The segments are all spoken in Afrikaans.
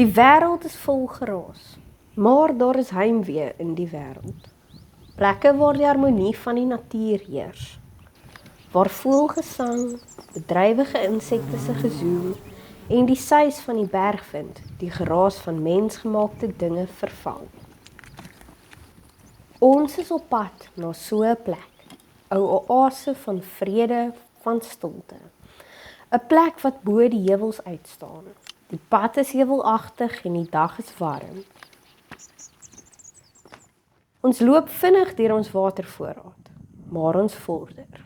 Die wêreld is vol geraas, maar daar is heimwee in die wêreld. Plekke waar die harmonie van die natuur heers. Waar voëlgesang, bedrywige insekte se gezoem en die suis van die bergwind die geraas van mensgemaakte dinge vervang. Ons is op pad na so 'n plek, 'n oase van vrede, van stilte. 'n Plek wat bo die heuwels uitstaan. Die pad is heuwelagtig en die dag is warm. Ons loop vinnig deur ons watervoorraad, maar ons vorder.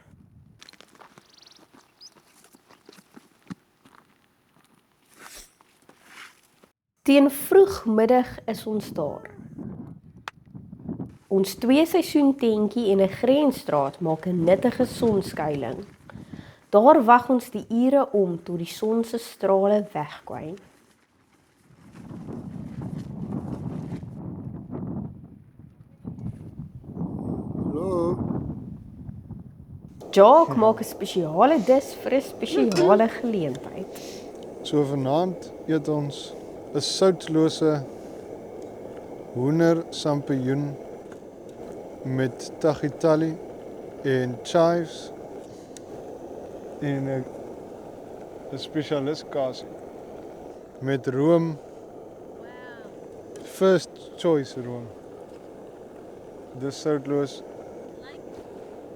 Teen vroegmiddag is ons daar. Ons 2-seisoen tentjie en 'n grensstraat maak 'n nuttige sonskuiling. Daar wag ons die ure om tot die son se strale wegkwyn. Hallo. Jacques maak 'n spesiale dis vir 'n spesiale geleentheid. So vanaand eet ons 'n soutlose hoender sampioen met tagitali en chives en 'n spesialis kasie met room. First choice room. Dis soutloos.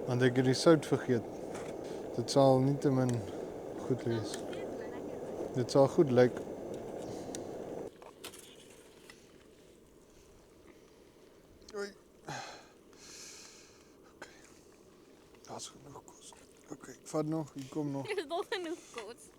Want ek het die sout vergeet. Dit sal nietemin goed wees. Dit sal goed lyk. Oei. Okay. Daar's genoeg kos. Okay, vat nog, hier kom nog. Er is nog genoeg kos.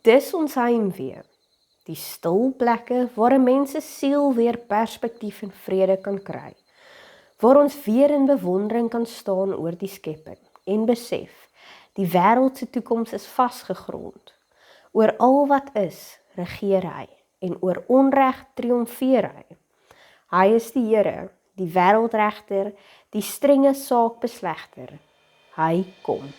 Dis ons heimwee, die stil plekke waar 'n mens se siel weer perspektief en vrede kan kry, waar ons weer in bewondering kan staan oor die skepping en besef, die wêreld se toekoms is vasgegrond. Oor al wat is, regeer hy en oor onreg triomfeer hy. Hy is die Here, die wêreldregter, die strenge saakbeslegter. Hy kom.